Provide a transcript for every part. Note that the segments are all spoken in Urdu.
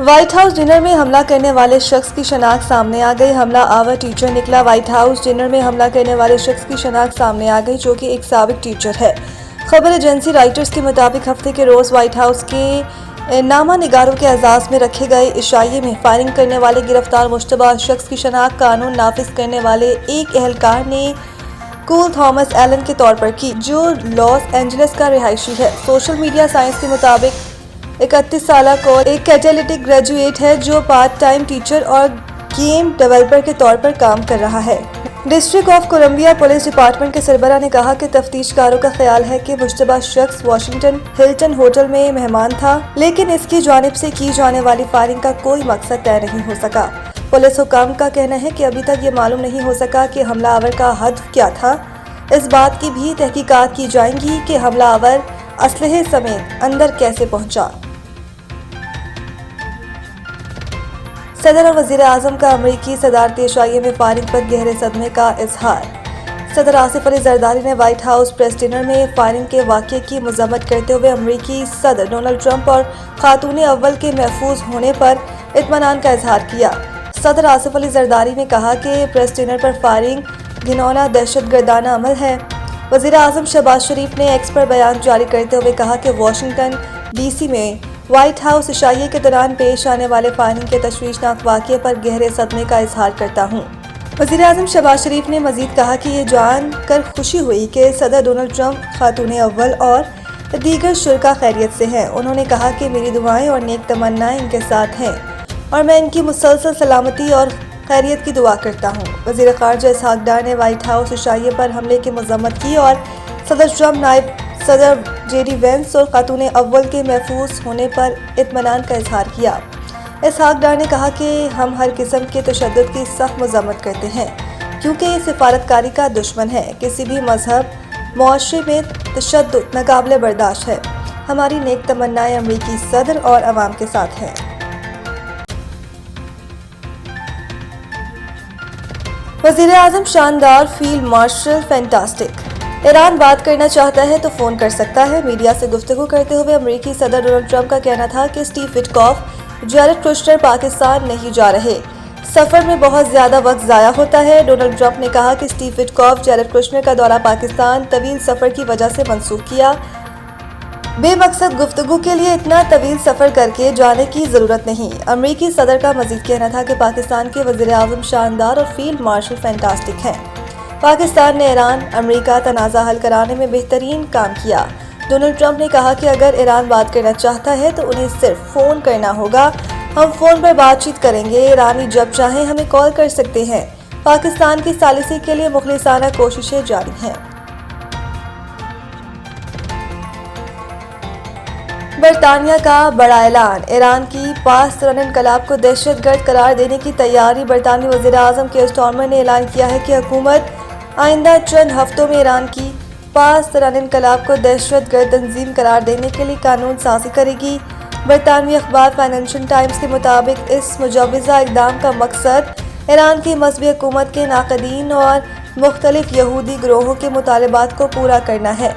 وائٹ ہاؤس ڈنر میں حملہ کرنے والے شخص کی شناخت سامنے آ گئی۔ حملہ آور ٹیچر نکلا۔ وائٹ ہاؤس ڈنر میں حملہ کرنے والے شخص کی شناخت سامنے آ گئی، جو کہ ایک سابق ٹیچر ہے۔ خبر ایجنسی رائٹرز کے مطابق ہفتے کے روز وائٹ ہاؤس کے نامہ نگاروں کے اعزاز میں رکھے گئے عشائیے میں فائرنگ کرنے والے گرفتار مشتبہ شخص کی شناخت قانون نافذ کرنے والے ایک اہلکار نے کول تھامس ایلن کے طور پر کی، جو لاس اینجلس کا رہائشی ہے۔ سوشل میڈیا سائنس کے مطابق 31 سالہ کول ایک کیٹالٹک گریجویٹ ہے جو پارٹ ٹائم ٹیچر اور گیم ڈیولپر کے طور پر کام کر رہا ہے۔ District of Columbia police department کے سربراہ نے کہا کہ تفتیش کاروں کا خیال ہے کہ مشتبہ شخص واشنگٹن ہلٹن ہوٹل میں مہمان تھا، لیکن اس کی جانب سے کی جانے والی فائرنگ کا کوئی مقصد طے نہیں ہو سکا۔ پولیس حکام کا کہنا ہے کہ ابھی تک یہ معلوم نہیں ہو سکا کہ حملہ آور کا ہدف کیا تھا۔ اس بات کی بھی تحقیقات کی جائیں گی کہ حملہ آور اسلحے سمیت اندر کیسے پہنچا۔ صدر اور وزیر اعظم کا امریکی صدارتی عشائیے میں فائرنگ پر گہرے صدمے کا اظہار۔ صدر آصف علی زرداری نے وائٹ ہاؤس پریس ڈنر میں فائرنگ کے واقعے کی مذمت کرتے ہوئے امریکی صدر ڈونلڈ ٹرمپ اور خاتون اول کے محفوظ ہونے پر اطمینان کا اظہار کیا۔ صدر آصف علی زرداری نے کہا کہ پریس ڈنر پر فائرنگ گھناؤنا دہشت گردانہ عمل ہے۔ وزیر اعظم شہباز شریف نے ایکس پر بیان جاری کرتے ہوئے کہا کہ واشنگٹن ڈی سی میں وائٹ ہاؤس عشائیے کے دوران پیش آنے والے فائرنگ کے تشویشناک واقعے پر گہرے صدمے کا اظہار کرتا ہوں۔ وزیر اعظم شہباز شریف نے مزید کہا کہ یہ جان کر خوشی ہوئی کہ صدر ڈونلڈ ٹرمپ، خاتون اول اور دیگر شرکاء خیریت سے ہیں۔ انہوں نے کہا کہ میری دعائیں اور نیک تمنائیں ان کے ساتھ ہیں اور میں ان کی مسلسل سلامتی اور خیریت کی دعا کرتا ہوں۔ وزیر خارجہ اسحاق ڈار نے وائٹ ہاؤس عشائیے پر حملے کی مذمت کی اور صدر ٹرمپ، نائب صدر جے ڈی وینس اور خاتون اول کے محفوظ ہونے پر اطمینان کا اظہار کیا۔ اسحاق ڈار نے کہا کہ ہم ہر قسم کے تشدد کی سخت مذمت کرتے ہیں، کیونکہ یہ سفارتکاری کا دشمن ہے۔ کسی بھی مذہب معاشرے میں تشدد ناقابل برداشت ہے۔ ہماری نیک تمنائیں امریکی صدر اور عوام کے ساتھ ہیں۔ وزیر اعظم شاندار، فیلڈ مارشل فینٹاسٹک۔ ایران بات کرنا چاہتا ہے تو فون کر سکتا ہے۔ میڈیا سے گفتگو کرتے ہوئے امریکی صدر ڈونلڈ ٹرمپ کا کہنا تھا کہ اسٹیو وٹکاف، جیرڈ کوشنر پاکستان نہیں جا رہے۔ سفر میں بہت زیادہ وقت ضائع ہوتا ہے۔ ڈونلڈ ٹرمپ نے کہا کہ اسٹیو وٹکاف، جیرڈ کوشنر کا دورہ پاکستان طویل سفر کی وجہ سے منسوخ کیا۔ بے مقصد گفتگو کے لیے اتنا طویل سفر کر کے جانے کی ضرورت نہیں۔ امریکی صدر کا مزید کہنا تھا کہ پاکستان کے وزیر اعظم شاندار اور فیلڈ مارشل فینٹاسٹک ہیں۔ پاکستان نے ایران امریکہ تنازع حل کرانے میں بہترین کام کیا۔ ڈونلڈ ٹرمپ نے کہا کہ اگر ایران بات کرنا چاہتا ہے تو انہیں صرف فون کرنا ہوگا۔ ہم فون پر بات چیت کریں گے۔ ایرانی جب چاہیں ہمیں کال کر سکتے ہیں۔ پاکستان کی ثالثی کے لیے مخلصانہ کوششیں جاری ہیں۔ برطانیہ کا بڑا اعلان۔ ایران کی پاسداران انقلاب کو دہشت گرد قرار دینے کی تیاری۔ برطانوی وزیر اعظم کیئر سٹارمر نے اعلان کیا ہے کہ حکومت آئندہ چند ہفتوں میں ایران کی پاسداران انقلاب کو دہشت گرد تنظیم قرار دینے کے لیے قانون سازی کرے گی۔ برطانوی اخبار فائنینشل ٹائمز کے مطابق اس مجوزہ اقدام کا مقصد ایران کی مذہبی حکومت کے ناقدین اور مختلف یہودی گروہوں کے مطالبات کو پورا کرنا ہے۔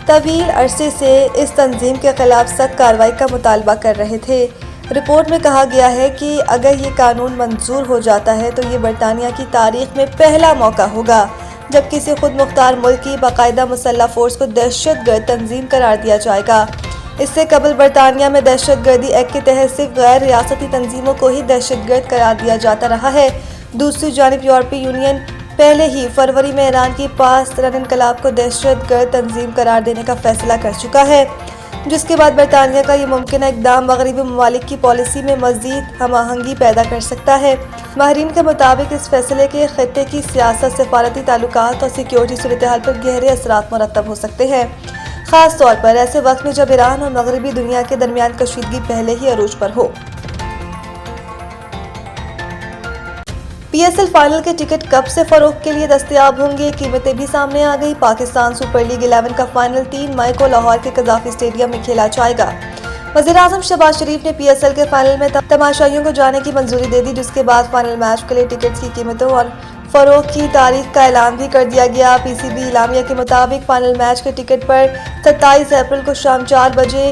طویل عرصے سے اس تنظیم کے خلاف سخت کارروائی کا مطالبہ کر رہے تھے۔ رپورٹ میں کہا گیا ہے کہ اگر یہ قانون منظور ہو جاتا ہے تو یہ برطانیہ کی تاریخ میں پہلا موقع ہوگا جب کسی خود مختار ملک کی باقاعدہ مسلح فورس کو دہشت گرد تنظیم قرار دیا جائے گا۔ اس سے قبل برطانیہ میں دہشت گردی ایکٹ کے تحت صرف غیر ریاستی تنظیموں کو ہی دہشت گرد قرار دیا جاتا رہا ہے۔ دوسری جانب یورپی یونین پہلے ہی فروری میں ایران کی پاسداران انقلاب کو دہشت گرد تنظیم قرار دینے کا فیصلہ کر چکا ہے، جس کے بعد برطانیہ کا یہ ممکنہ اقدام مغربی ممالک کی پالیسی میں مزید ہم آہنگی پیدا کر سکتا ہے۔ ماہرین کے مطابق اس فیصلے کے خطے کی سیاست، سفارتی تعلقات اور سیکیورٹی صورتحال پر گہرے اثرات مرتب ہو سکتے ہیں، خاص طور پر ایسے وقت میں جب ایران اور مغربی دنیا کے درمیان کشیدگی پہلے ہی عروج پر ہو۔ پی ایس ایل فائنل کے ٹکٹ کب سے فروخت کے لیے دستیاب ہوں گے؟ قیمتیں بھی سامنے آ گئی۔ پاکستان سپر لیگ 11 کا فائنل 3 مئی کو لاہور کے قذافی اسٹیڈیم میں کھیلا جائے گا۔ وزیر اعظم شہباز شریف نے پی ایس ایل کے فائنل میں تماشائیوں کو جانے کی منظوری دے دی، جس کے بعد فائنل میچ کے لیے ٹکٹس کی قیمتوں اور فروخت کی تاریخ کا اعلان بھی کر دیا گیا۔ پی سی بی اعلامیہ کے مطابق فائنل میچ کے ٹکٹ پر 27 اپریل کو شام 4 بجے